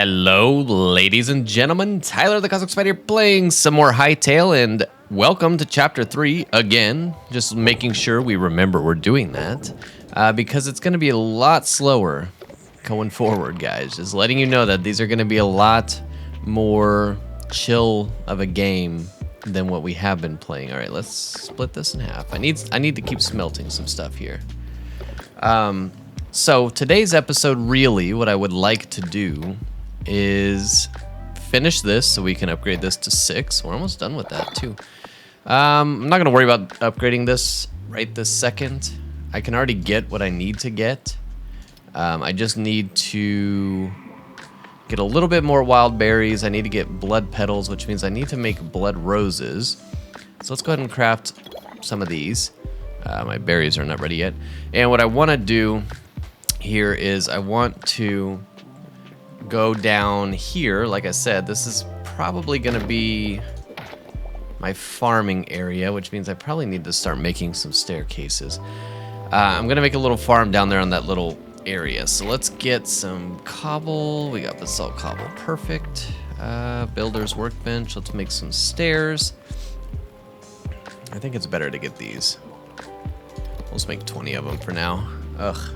Hello, ladies and gentlemen. Tyler the Cosmic Spider playing some more Hytale, and welcome to Chapter 3 again. Just making sure we remember we're doing that, because it's going to be a lot slower going forward, guys. Just letting you know that these are going to be a lot more chill of a game than what we have been playing. All right, let's split this in half. I need to keep smelting some stuff here. So today's episode, really, what I would like to do is finish this so we can upgrade this to 6. We're almost done with that too. I'm not gonna worry about upgrading this right this second. I can already get what I need to get. I just need to get a little bit more wild berries. I need to get blood petals, which means I need to make blood roses. So let's go ahead and craft some of these. My berries are not ready yet. And what I want to do here is I want to go down here. Like I said, this is probably going to be my farming area, which means I probably need to start making some staircases. I'm going to make a little farm down there on that little area. So let's get some cobble. We got basalt cobble. Perfect. Builder's workbench. Let's make some stairs. I think it's better to get these. Let's make 20 of them for now. Ugh.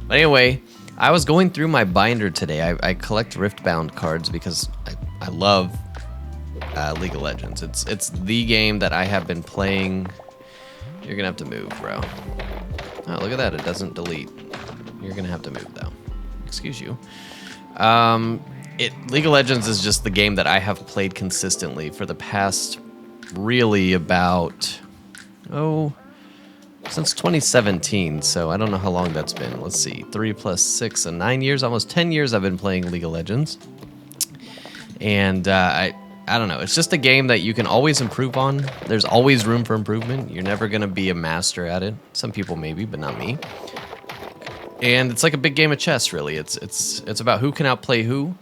But anyway, I was going through my binder today. I collect Riftbound cards because I love League of Legends. It's the game that I have been playing. You're gonna have to move, bro. Oh, look at that. It doesn't delete. You're gonna have to move though. Excuse you. League of Legends is just the game that I have played consistently for the past really about since 2017, so I don't know how long that's been. Let's see, 3 + 6 and 9 years, almost 10 years I've been playing League of Legends. And I don't know, it's just a game that you can always improve on. There's always room for improvement. You're never gonna be a master at it. Some people maybe, but not me. And it's like a big game of chess, really. It's about who can outplay who.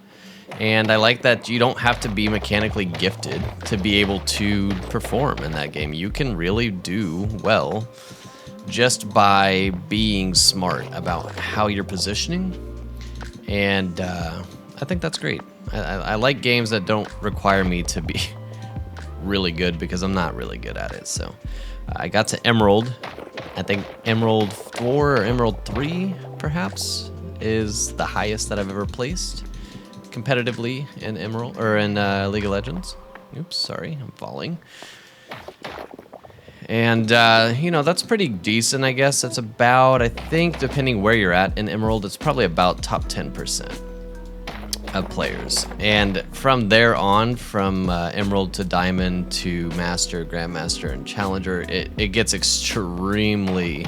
And I like that you don't have to be mechanically gifted to be able to perform in that game. You can really do well just by being smart about how you're positioning. And I think that's great. I like games that don't require me to be really good because I'm not really good at it. So I got to Emerald. I think Emerald 4 or Emerald 3 perhaps is the highest that I've ever placed competitively in Emerald or in League of Legends. Oops, sorry, I'm falling. And you know, that's pretty decent, I guess. It's about, I think, depending where you're at in Emerald, it's probably about top 10% of players. And from there on, from Emerald to Diamond to Master, Grandmaster, and Challenger, it gets extremely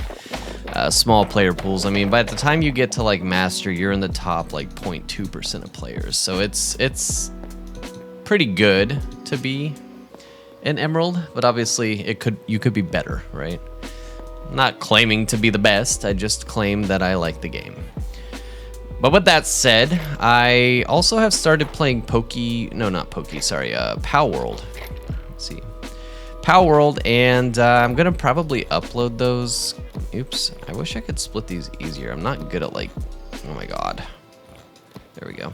small player pools. I mean, by the time you get to like Master, you're in the top like 0.2% of players. So it's pretty good to be in Emerald, but obviously you could be better, right? I'm not claiming to be the best. I just claim that I like the game. But with that said, I also have started playing Pow World. Let's see. Pow World, and I'm gonna probably upload those. Oops, I wish I could split these easier. I'm not good at like, oh my god. There we go.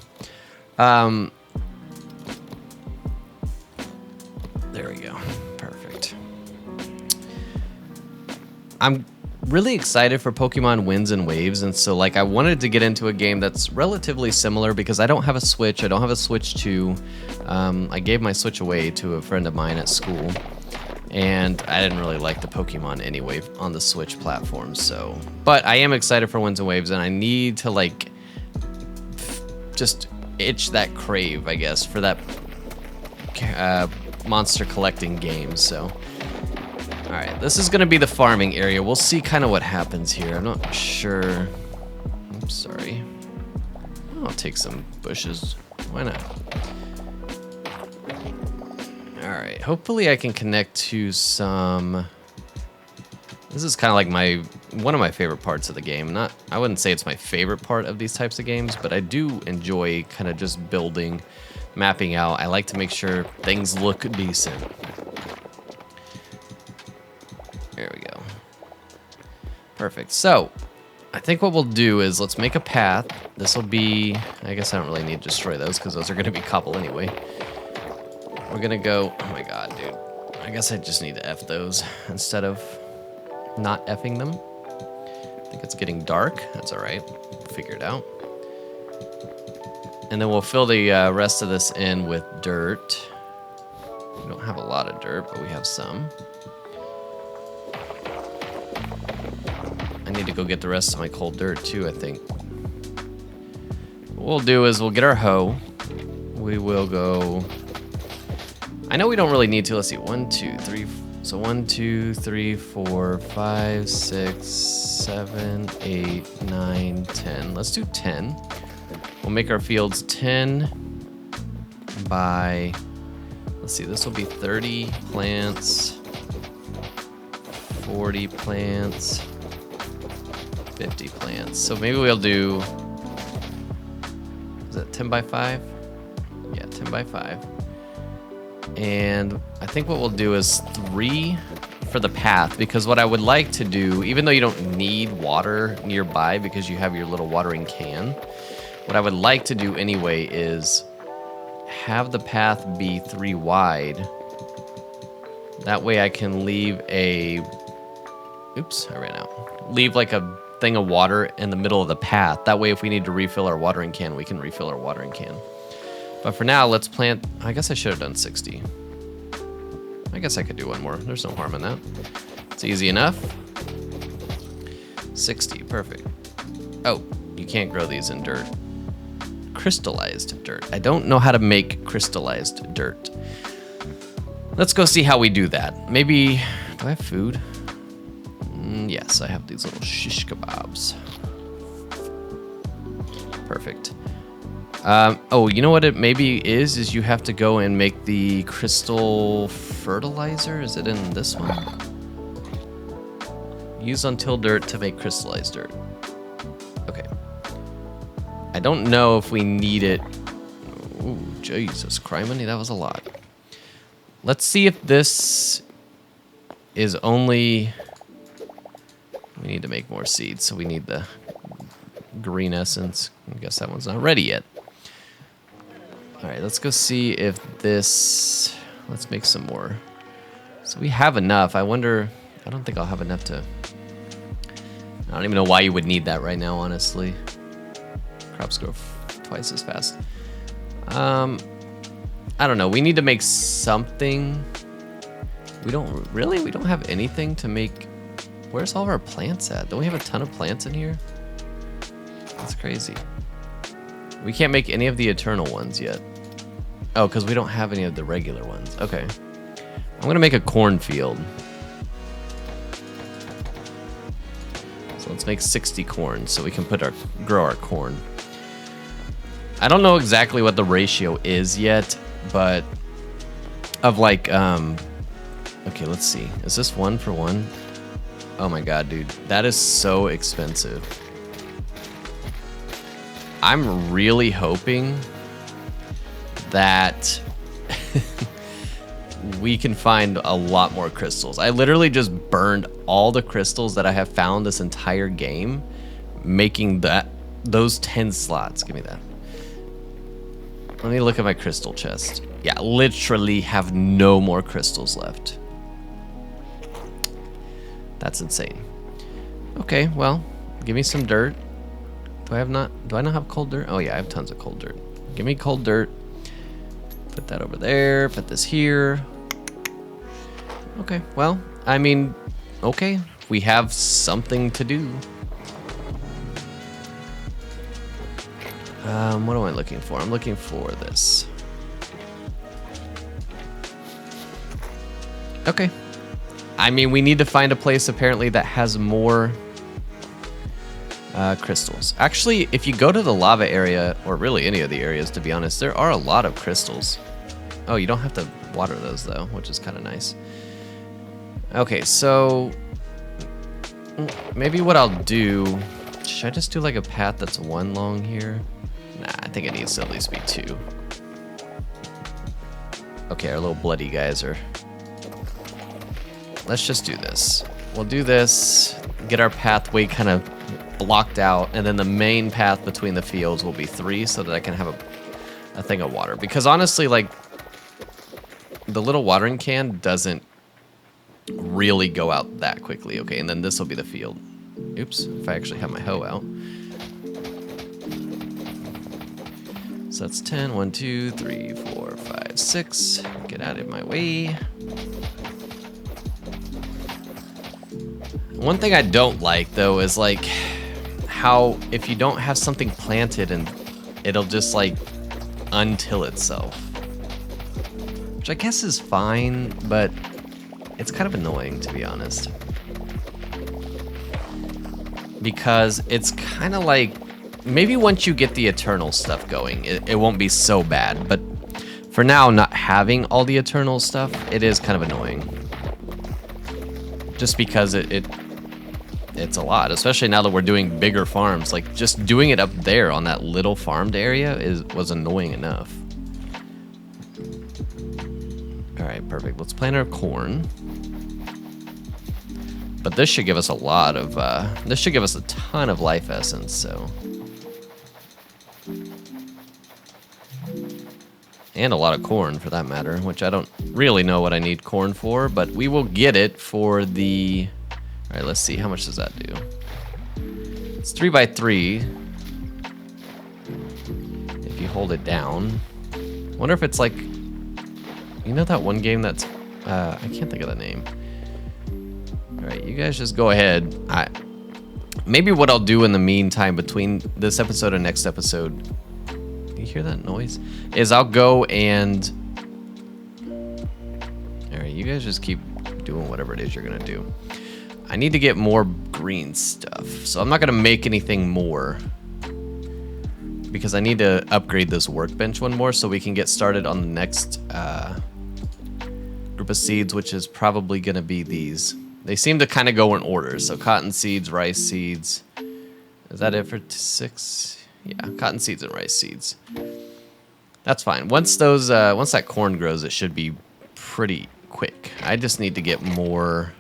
There we go, perfect. I'm really excited for Pokemon Winds and Waves, and so like I wanted to get into a game that's relatively similar because I don't have a Switch. I don't have a Switch 2. I gave my Switch away to a friend of mine at school. And I didn't really like the Pokemon anyway on the Switch platform, so. But I am excited for Winds and Waves, and I need to like just itch that crave, I guess, for that monster collecting game. So, all right, this is gonna be the farming area. We'll see kind of what happens here. I'm not sure. Oops, sorry. I'll take some bushes. Why not? Alright, hopefully I can connect to some. This is kind of like one of my favorite parts of the game. I wouldn't say it's my favorite part of these types of games, but I do enjoy kind of just building, mapping out. I like to make sure things look decent. There we go. Perfect. So, I think what we'll do is let's make a path. This will be, I guess I don't really need to destroy those because those are going to be cobble anyway. We're going to go, oh my god, dude. I guess I just need to F those instead of not Fing them. I think it's getting dark. That's all right. We'll figure it out. And then we'll fill the rest of this in with dirt. We don't have a lot of dirt, but we have some. I need to go get the rest of my cold dirt too, I think. What we'll do is we'll get our hoe. We will go... I know we don't really need to. Let's see. 1, 2, 3. So 1, 2, 3, 4, 5, 6, 7, 8, 9, 10. Let's do 10. We'll make our fields 10 by... Let's see. This will be 30 plants. 40 plants. 50 plants. So maybe we'll do... Is that 10 by 5? Yeah, 10 by 5. And I think what we'll do is 3 for the path, because what I would like to do, even though you don't need water nearby because you have your little watering can, what I would like to do anyway is have the path be 3 wide. That way I can leave a... Oops, I ran out. Leave like a thing of water in the middle of the path. That way if we need to refill our watering can, we can refill our watering can. But for now, let's plant... I guess I should have done 60. I guess I could do one more. There's no harm in that. It's easy enough. 60, perfect. Oh, you can't grow these in dirt. Crystallized dirt. I don't know how to make crystallized dirt. Let's go see how we do that. Maybe... Do I have food? Yes, I have these little shish kebabs. Perfect. Oh, you know what it maybe is you have to go and make the crystal fertilizer. Is it in this one? Use untilled dirt to make crystallized dirt. Okay. I don't know if we need it. Ooh, Jesus, criminy, that was a lot. Let's see if this is only... We need to make more seeds, so we need the green essence. I guess that one's not ready yet. All right, let's go see if this... Let's make some more. So we have enough. I wonder... I don't think I'll have enough to... I don't even know why you would need that right now, honestly. Crops grow twice as fast. I don't know. We need to make something. We don't... Really? We don't have anything to make... Where's all of our plants at? Don't we have a ton of plants in here? That's crazy. We can't make any of the eternal ones yet. Oh, because we don't have any of the regular ones. Okay. I'm going to make a cornfield. So let's make 60 corn so we can grow our corn. I don't know exactly what the ratio is yet, but of like, okay, let's see. Is this 1 for 1? Oh my god, dude. That is so expensive. I'm really hoping that we can find a lot more crystals. I literally just burned all the crystals that I have found this entire game, making those 10 slots. Give me that. Let me look at my crystal chest. Yeah, literally have no more crystals left. That's insane. Okay, well, give me some dirt. Do I not have cold dirt? Oh yeah, I have tons of cold dirt. Give me cold dirt. Put that over there, put this here. Okay, well, I mean, okay, we have something to do. What am I looking for? I'm looking for this. Okay. I mean, we need to find a place apparently that has more crystals. Actually, if you go to the lava area, or really any of the areas, to be honest, there are a lot of crystals. Oh, you don't have to water those though, which is kind of nice. Okay, so maybe what I'll do, should I just do like a path that's 1 long here? Nah, I think it needs to at least be 2. Okay, our little bloody guys are... Let's just do this. We'll do this, get our pathway kind of blocked out, and then the main path between the fields will be 3 so that I can have a thing of water. Because honestly, like, the little watering can doesn't really go out that quickly. Okay, and then this will be the field. Oops, if I actually have my hoe out. So that's 10, 1, 2, 3, 4, 5, 6. Get out of my way. One thing I don't like, though, is like how if you don't have something planted and it'll just like untill itself. Which I guess is fine, but it's kind of annoying, to be honest. Because it's kind of like, maybe once you get the Eternal stuff going, it won't be so bad. But for now, not having all the Eternal stuff, it is kind of annoying. Just because it's a lot, especially now that we're doing bigger farms. Like, just doing it up there on that little farmed area was annoying enough. All right, perfect. Let's plant our corn. But this should give us a lot of, this should give us a ton of life essence, so. And a lot of corn, for that matter, which I don't really know what I need corn for, but we will get it for the... All right, let's see. How much does that do? It's 3 by 3. If you hold it down. I wonder if it's like... You know that one game that's... I can't think of the name. All right, you guys just go ahead. Maybe what I'll do in the meantime between this episode and next episode... You hear that noise? Is I'll go and... Alright, you guys just keep doing whatever it is you're gonna do. I need to get more green stuff, so I'm not gonna make anything more. Because I need to upgrade this workbench one more so we can get started on the next group of seeds, which is probably gonna be these. They seem to kind of go in order, so cotton seeds, rice seeds. Is that it for 6? Yeah, cotton seeds and rice seeds. That's fine. Once those, once that corn grows, it should be pretty quick. I just need to get more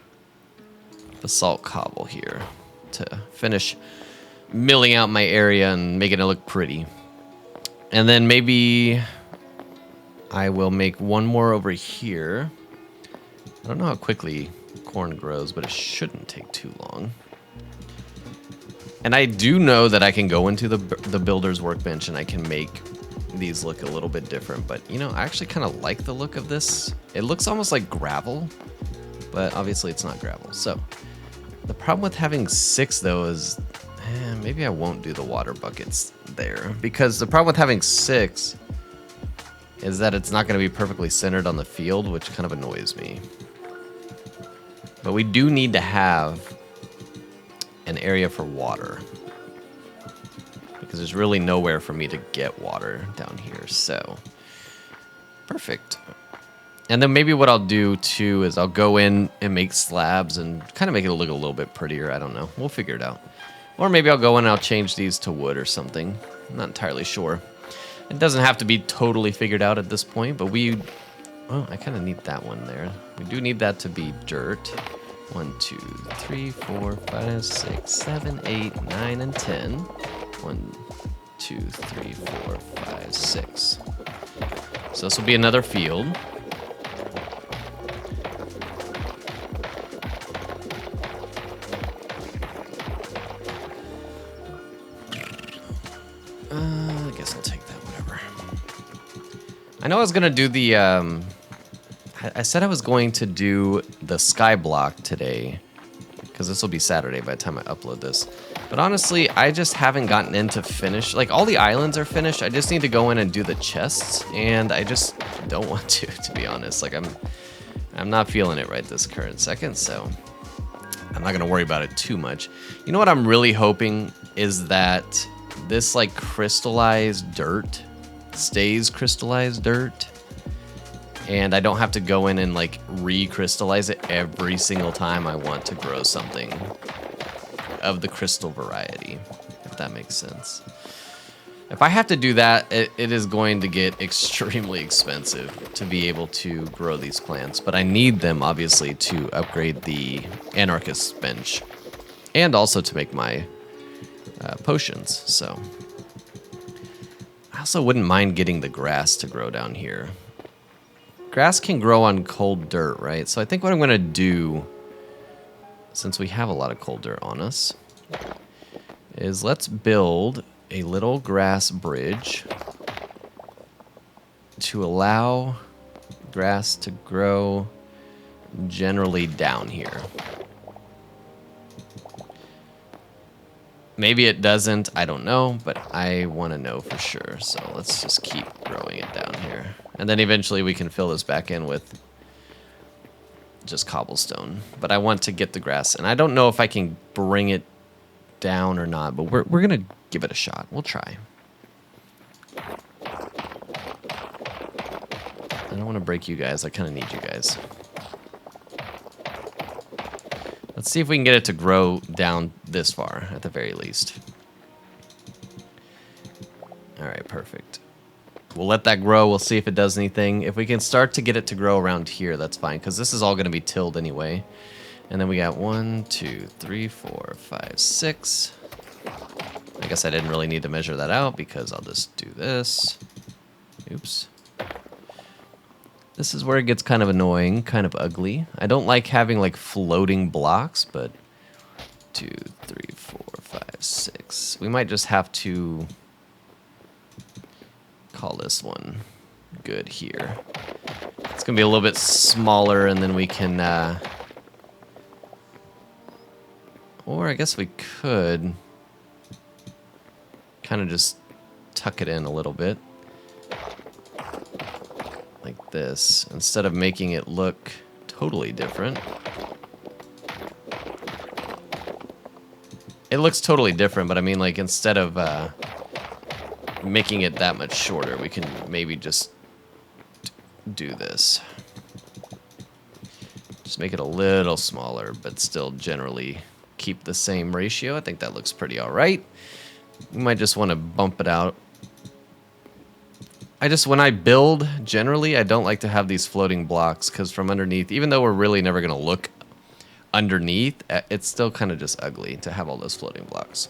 basalt cobble here to finish milling out my area and making it look pretty. And then maybe I will make one more over here. I don't know how quickly corn grows, but it shouldn't take too long. And I do know that I can go into the builder's workbench and I can make these look a little bit different. But, you know, I actually kind of like the look of this. It looks almost like gravel, but obviously it's not gravel. So the problem with having 6, though, is maybe I won't do the water buckets there. Because the problem with having 6 is that it's not going to be perfectly centered on the field, which kind of annoys me. But we do need to have an area for water, because there's really nowhere for me to get water down here. So perfect. And then maybe what I'll do too is I'll go in and make slabs and kind of make it look a little bit prettier. I don't know, we'll figure it out. Or maybe I'll go in and I'll change these to wood or something. I'm not entirely sure. It doesn't have to be totally figured out at this point, but well, I kind of need that one there. We do need that to be dirt. 1, 2, 3, 4, 5, 6, 7, 8, 9, and 10. 1, 2, 3, 4, 5, 6. So this will be another field. I guess I'll take that, whatever. I know I was gonna do the, I said I was going to do the sky block today, because this will be Saturday by the time I upload this. But honestly, I just haven't gotten into finish. Like, all the islands are finished. I just need to go in and do the chests, and I just don't want to be honest. Like, I'm not feeling it right this current second, so I'm not gonna worry about it too much. You know what I'm really hoping is that this, like, crystallized dirt stays crystallized dirt. And I don't have to go in and, like, recrystallize it every single time I want to grow something of the crystal variety, if that makes sense. If I have to do that, it is going to get extremely expensive to be able to grow these plants. But I need them, obviously, to upgrade the Anarchist bench. And also to make my potions. So I also wouldn't mind getting the grass to grow down here. Grass can grow on cold dirt, right? So I think what I'm going to do, since we have a lot of cold dirt on us, is let's build a little grass bridge to allow grass to grow generally down here. Maybe it doesn't, I don't know, but I want to know for sure. So let's just keep growing it down here. And then eventually we can fill this back in with just cobblestone. But I want to get the grass, and I don't know if I can bring it down or not, but we're going to give it a shot. We'll try. I don't want to break you guys. I kind of need you guys. Let's see if we can get it to grow down this far, at the very least. All right, perfect. We'll let that grow. We'll see if it does anything. If we can start to get it to grow around here, that's fine, because this is all going to be tilled anyway. And then we got 1, 2, 3, 4, 5, 6. I guess I didn't really need to measure that out because I'll just do this. Oops. This is where it gets kind of annoying, kind of ugly. I don't like having like floating blocks, but 2, 3, 4, 5, 6. We might just have to call this one good here. It's gonna be a little bit smaller, and then we can, or I guess we could kind of just tuck it in a little bit. Like this, instead of making it look totally different. It looks totally different, but I mean, like, instead of making it that much shorter, we can maybe just do this. Just make it a little smaller, but still generally keep the same ratio. I think that looks pretty all right. We might just want to bump it out. When I build, generally, I don't like to have these floating blocks, because from underneath, even though we're really never going to look underneath, it's still kind of just ugly to have all those floating blocks.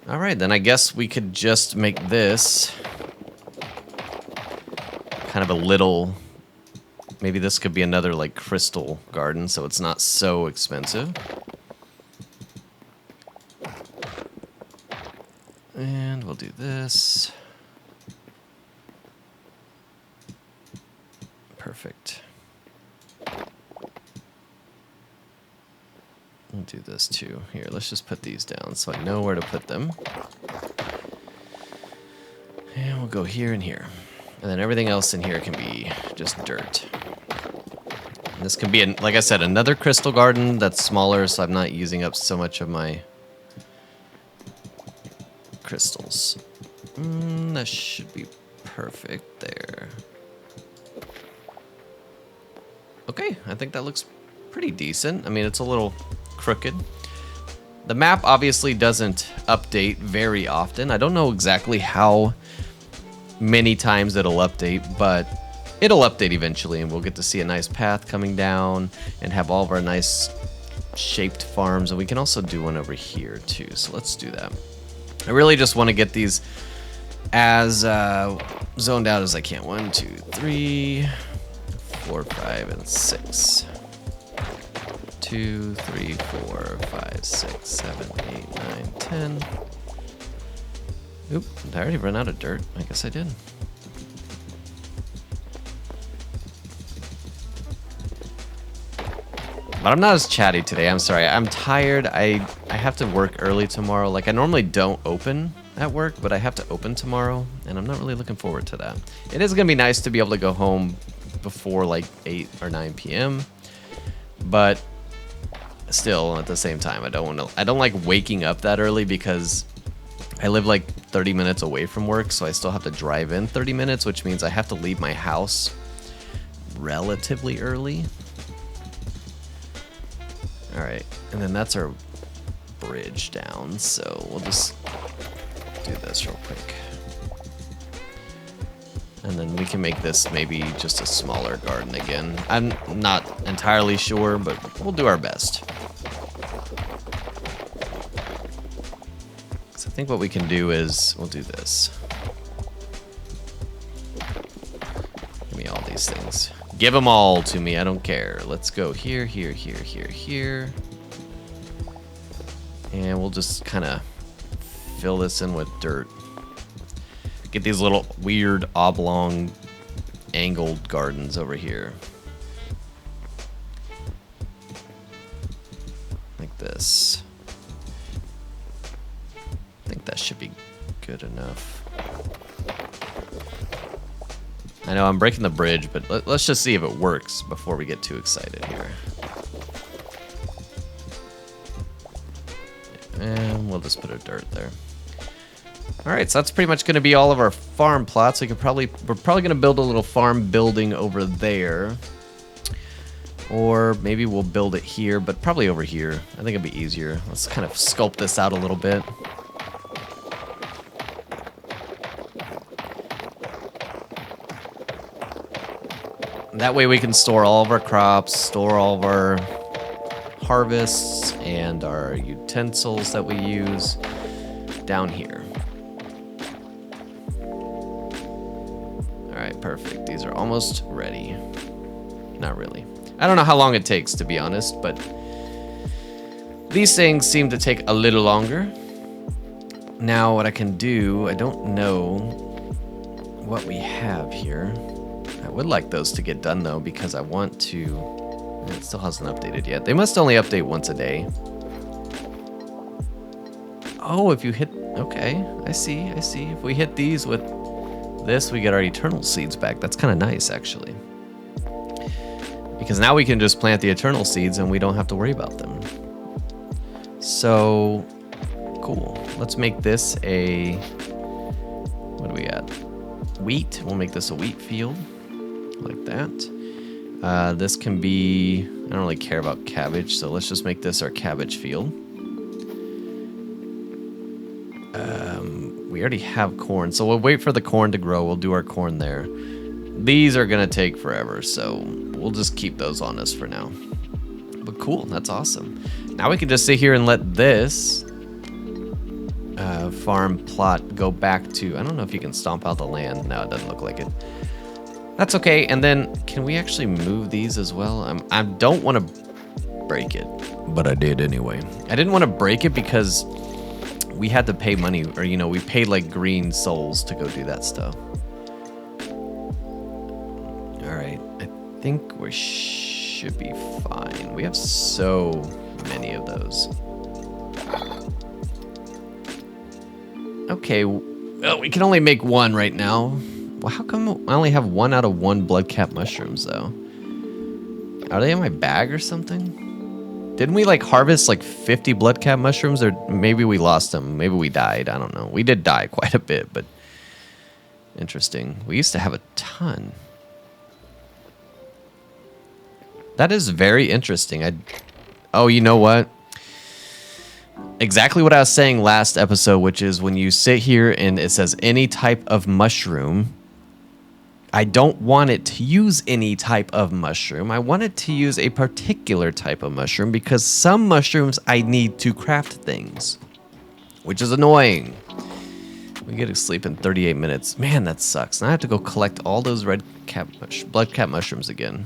All right, then I guess we could just make this kind of a little, maybe this could be another like crystal garden, so it's not so expensive. And we'll do this. Perfect. We'll do this too. Here, let's just put these down so I know where to put them. And we'll go here and here. And then everything else in here can be just dirt. And this can be, like I said, another crystal garden that's smaller, so I'm not using up so much of my crystals. That should be perfect there. Okay, I think that looks pretty decent. I mean, it's a little crooked. The map obviously doesn't update very often. I don't know exactly how many times it'll update, but it'll update eventually, and we'll get to see a nice path coming down and have all of our nice shaped farms. And we can also do one over here too, so let's do that. I really just want to get these as zoned out as I can. 1, 2, 3, 4, 5, and 6. 2, 3, 4, 5, 6, 7, 8, 9, 10. Oop, did I already run out of dirt? I guess I did. But I'm not as chatty today, I'm sorry. I'm tired. I have to work early tomorrow. Like, I normally don't open at work, but I have to open tomorrow, and I'm not really looking forward to that. It is gonna be nice to be able to go home before like 8 or 9 p.m. But still, at the same time, I don't like waking up that early, because I live like 30 minutes away from work, so I still have to drive in 30 minutes, which means I have to leave my house relatively early. All right, and then that's our bridge down, so we'll just do this real quick. And then we can make this maybe just a smaller garden again. I'm not entirely sure, but we'll do our best. think what we can do is we'll do this. Give me all these things. Give them all to me. I don't care. Let's go here, here, here, here, here. And we'll just kind of fill this in with dirt. Get these little weird oblong angled gardens over here. Like this. I think that should be good enough. I know I'm breaking the bridge, but let's just see if it works before we get too excited here. And we'll just put a dirt there. All right, so that's pretty much going to be all of our farm plots. We're probably going to build a little farm building over there. Or maybe we'll build it here, but probably over here. I think it'd be easier. Let's kind of sculpt this out a little bit. That way we can store all of our crops, store all of our harvests and our utensils that we use down here. All right, perfect. These are almost ready. Not really. I don't know how long it takes, to be honest, but these things seem to take a little longer. Now, what I can do, I don't know what we have here. I would like those to get done, though, because I want to... It still hasn't updated yet. They must only update once a day. Oh, if you hit... Okay, I see. If we hit these with this, we get our eternal seeds back. That's kind of nice, actually. Because now we can just plant the eternal seeds and we don't have to worry about them. So, cool. Let's make this a... What do we got? Wheat. We'll make this a wheat field. Like that. This can be... I don't really care about cabbage, so let's just make this our cabbage field. We already have corn, so we'll wait for the corn to grow. We'll do our corn there. These are going to take forever, so we'll just keep those on us for now. But cool, that's awesome. Now we can just sit here and let this farm plot go back to... I don't know if you can stomp out the land. No, it doesn't look like it. That's okay. And then can we actually move these as well? I don't want to break it, but I did anyway. I didn't want to break it because we had to pay money, or, you know, we paid like green souls to go do that stuff. All right. I think we should be fine. We have so many of those. Okay. Well, we can only make one right now. Well, how come I only have 1 out of 1 bloodcap mushrooms, though? Are they in my bag or something? Didn't we, like, harvest, like, 50 bloodcap mushrooms? Or maybe we lost them. Maybe we died. I don't know. We did die quite a bit, but... Interesting. We used to have a ton. That is very interesting. Oh, you know what? Exactly what I was saying last episode, which is when you sit here and it says any type of mushroom... I don't want it to use any type of mushroom. I want it to use a particular type of mushroom because some mushrooms I need to craft things, which is annoying. We get to sleep in 38 minutes. Man, that sucks. Now I have to go collect all those bloodcap mushrooms again.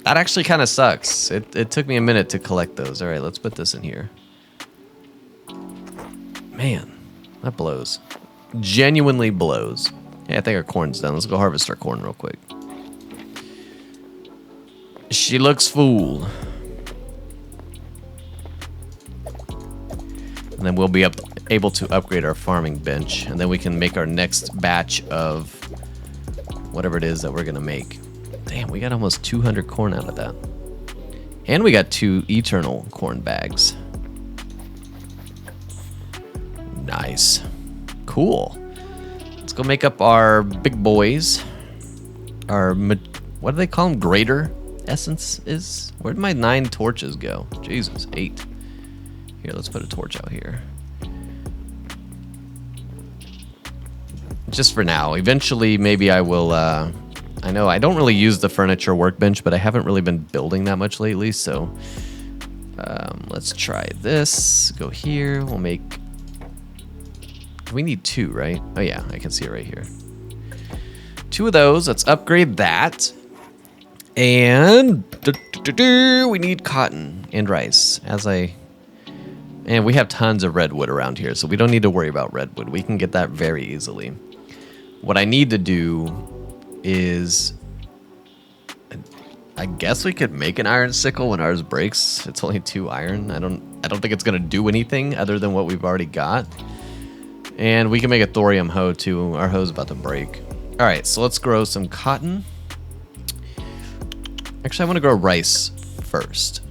That actually kind of sucks. It took me a minute to collect those. All right, let's put this in here. Man, that blows. Genuinely blows. Yeah, I think our corn's done. Let's go harvest our corn real quick. She looks full. And then we'll be able to upgrade our farming bench. And then we can make our next batch of whatever it is that we're going to make. Damn, we got almost 200 corn out of that. And we got 2 eternal corn bags. Nice. Cool. Let's go make up our big boys. Our, what do they call them? Greater essence is? Where'd my 9 torches go? Jesus, 8. Here, let's put a torch out here. Just for now. Eventually, maybe I will, I know I don't really use the furniture workbench, but I haven't really been building that much lately, so let's try this. Go here. We'll make We need 2, right? Oh yeah, I can see it right here. 2 of those. Let's upgrade that. And we need cotton and rice. And we have tons of redwood around here, so we don't need to worry about redwood. We can get that very easily. What I need to do is, I guess we could make an iron sickle when ours breaks. It's only 2 iron. I don't think it's gonna do anything other than what we've already got. And we can make a thorium hoe too. Our hoe's about to break. All right, so let's grow some cotton. Actually, I want to grow rice first.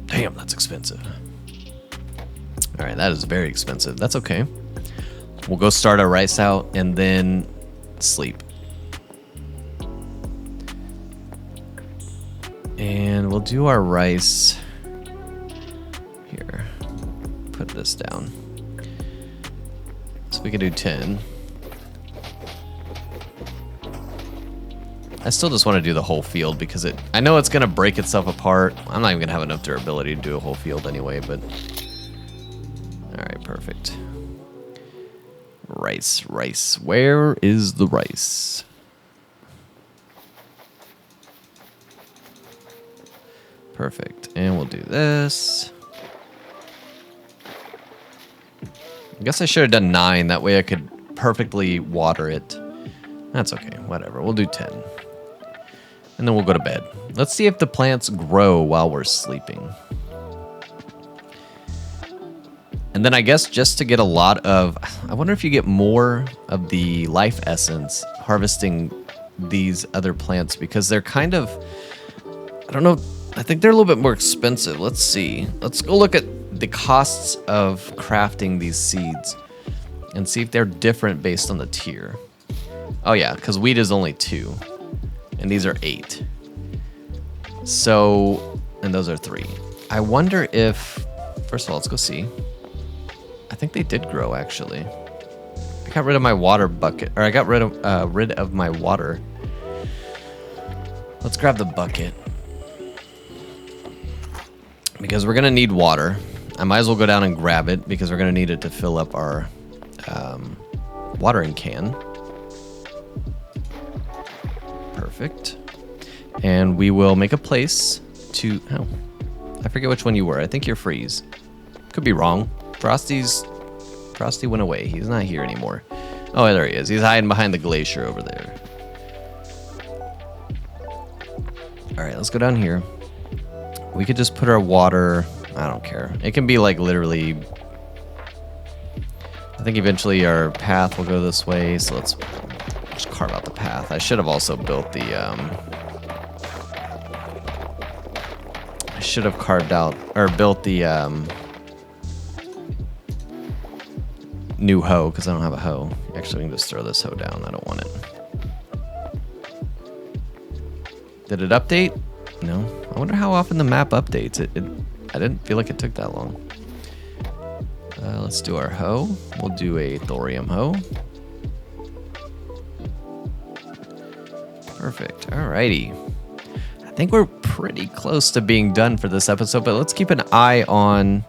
Damn, that's expensive. All right, that is very expensive. That's okay. We'll go start our rice out and then sleep. And we'll do our rice here. Put this down. So we can do 10. I still just want to do the whole field because I know it's going to break itself apart. I'm not even going to have enough durability to do a whole field anyway, but... Alright, perfect. Rice, rice. Where is the rice? Perfect. And we'll do this. I guess I should have done 9. That way I could perfectly water it. That's okay. Whatever. We'll do 10. And then we'll go to bed. Let's see if the plants grow while we're sleeping. And then I guess just to get a lot of... I wonder if you get more of the life essence harvesting these other plants because they're kind of... I don't know. I think they're a little bit more expensive. Let's see. Let's go look at the costs of crafting these seeds and see if they're different based on the tier. Oh yeah, because wheat is only 2. And these are 8. So, and those are 3. I wonder if... First of all, let's go see. I think they did grow, actually. I got rid of my water bucket. Or I got rid of my water. Let's grab the bucket. Because we're going to need water. I might as well go down and grab it because we're going to need it to fill up our watering can. Perfect. And we will make a place to... Oh, I forget which one you were. I think you're Freeze. Could be wrong. Frosty went away. He's not here anymore. Oh, there he is. He's hiding behind the glacier over there. All right, let's go down here. We could just put our water... I don't care. It can be like literally... I think eventually our path will go this way, so let's just carve out the path. I should have also built the... I should have carved out... Or built the... new hoe, because I don't have a hoe. Actually, we can just throw this hoe down. I don't want it. Did it update? No. I wonder how often the map updates. I didn't feel like it took that long. Let's do our hoe. We'll do a thorium hoe. Perfect. Alrighty. I think we're pretty close to being done for this episode, but let's keep an eye on...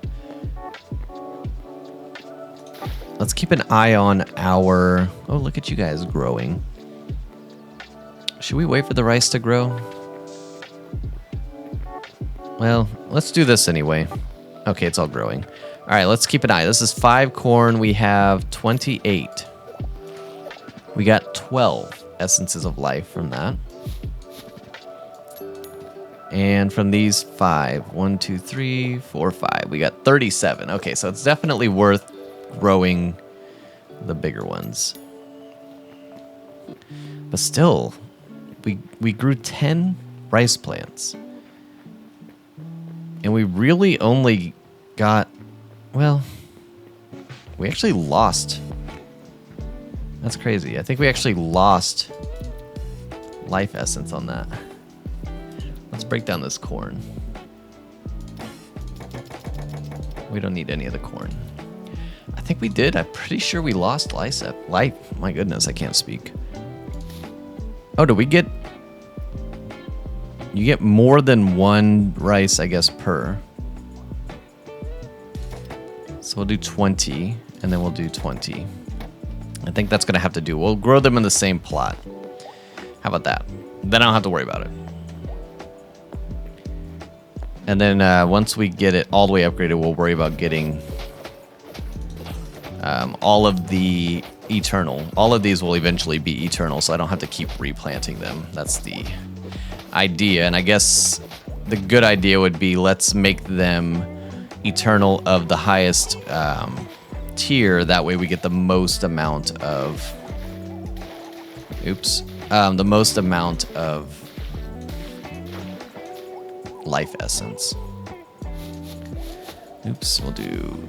Let's keep an eye on our... Oh, look at you guys growing. Should we wait for the rice to grow? Well, let's do this anyway. Okay, it's all growing. All right, let's keep an eye. This is 5 corn. We have 28. We got 12 essences of life from that. And from these 5, 1, 2, 3, 4, 5. We got 37. Okay, so it's definitely worth growing the bigger ones. But still, we grew 10 rice plants. And we really only got, well, we actually lost. That's crazy. I think we actually lost life essence on that. Let's break down this corn. We don't need any of the corn. I think we did. I'm pretty sure we lost life. My goodness, I can't speak. Oh, do we get... You get more than 1 rice, I guess, per. So we'll do 20. And then we'll do 20. I think that's going to have to do. We'll grow them in the same plot. How about that? Then I don't have to worry about it. And then once we get it all the way upgraded, we'll worry about getting all of the eternal. All of these will eventually be eternal, so I don't have to keep replanting them. That's the idea. And I guess the good idea would be let's make them eternal of the highest tier. That way we get the most amount of... Oops. The most amount of life essence. Oops, we'll do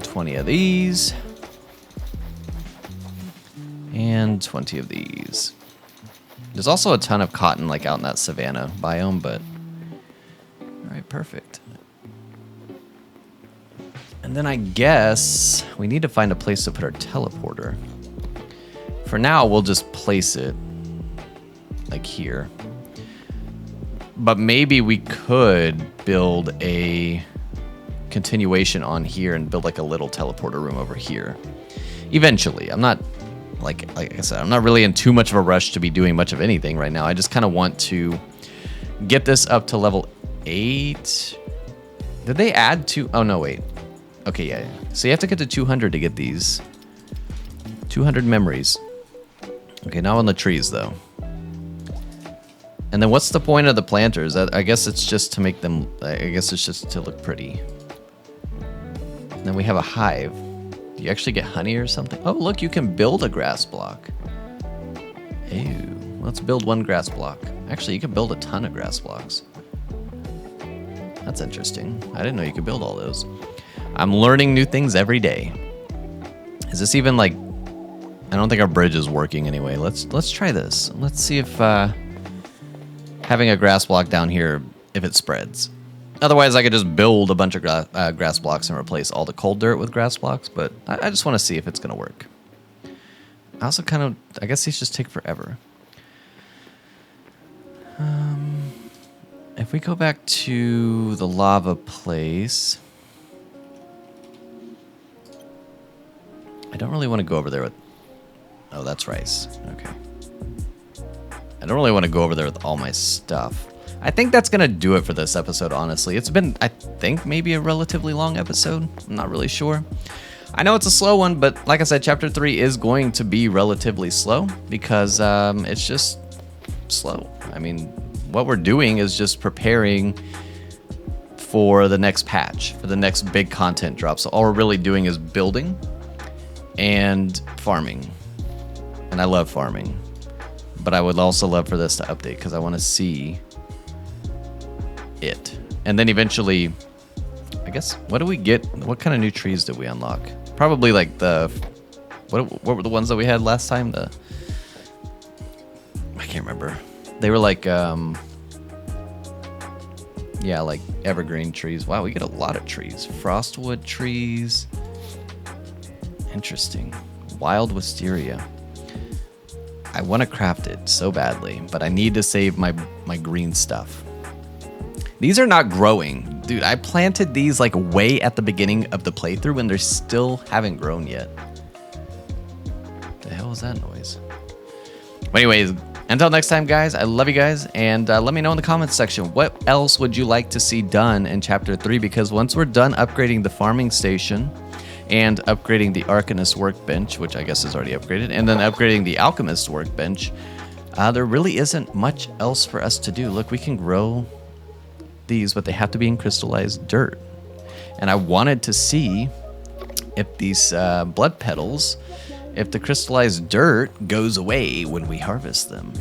20 of these. And 20 of these. There's also a ton of cotton like out in that savanna biome, but... Alright, perfect. And then I guess we need to find a place to put our teleporter. For now, we'll just place it like here. But maybe we could build a continuation on here and build like a little teleporter room over here. Eventually. I'm not, like I said, I'm not really in too much of a rush to be doing much of anything right now. I just kind of want to get this up to level 8. Did they add to... Oh, no, wait. Okay, yeah. So you have to get to 200 to get these. 200 memories. Okay, now on the trees, though. And then what's the point of the planters? I guess it's just to make them... I guess it's just to look pretty. And then we have a hive. Do you actually get honey or something? Oh, look, you can build a grass block. Ew. Let's build one grass block. Actually, you can build a ton of grass blocks. That's interesting. I didn't know you could build all those. I'm learning new things every day. Is this even like... I don't think our bridge is working anyway. Let's try this. Let's see if having a grass block down here, if it spreads. Otherwise, I could just build a bunch of grass blocks and replace all the cold dirt with grass blocks, but I just want to see if it's going to work. I also kind of... I guess these just take forever. If we go back to the lava place... I don't really want to go over there with... Oh, that's rice. Okay. I don't really want to go over there with all my stuff. I think that's going to do it for this episode, honestly. It's been, I think, maybe a relatively long episode. I'm not really sure. I know it's a slow one, but like I said, Chapter 3 is going to be relatively slow because it's just slow. I mean, what we're doing is just preparing for the next patch, for the next big content drop. So all we're really doing is building and farming. And I love farming. But I would also love for this to update because I want to see it. And then eventually, I guess, what do we get? What kind of new trees did we unlock? Probably like the... What were the ones that we had last time? I can't remember. They were like... yeah, like evergreen trees. Wow, we get a lot of trees. Frostwood trees. Interesting. Wild wisteria. I want to craft it so badly, but I need to save my green stuff. These are not growing. Dude, I planted these like way at the beginning of the playthrough and they still haven't grown yet. The hell was that noise? But anyways, until next time, guys, I love you guys. And let me know in the comments section, what else would you like to see done in Chapter 3? Because once we're done upgrading the farming station and upgrading the Arcanist workbench, which I guess is already upgraded, and then upgrading the Alchemist workbench, there really isn't much else for us to do. Look, we can grow these, but they have to be in crystallized dirt. And I wanted to see if these blood petals, if the crystallized dirt goes away when we harvest them.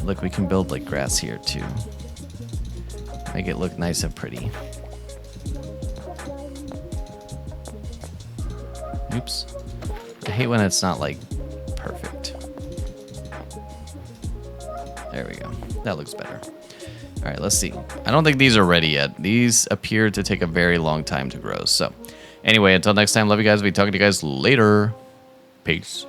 Look, we can build like grass here too. Make it look nice and pretty. Oops. I hate when it's not like perfect. There we go. That looks better. All right, let's see. I don't think these are ready yet. These appear to take a very long time to grow. So anyway, until next time, love you guys. We'll be talking to you guys later. Peace.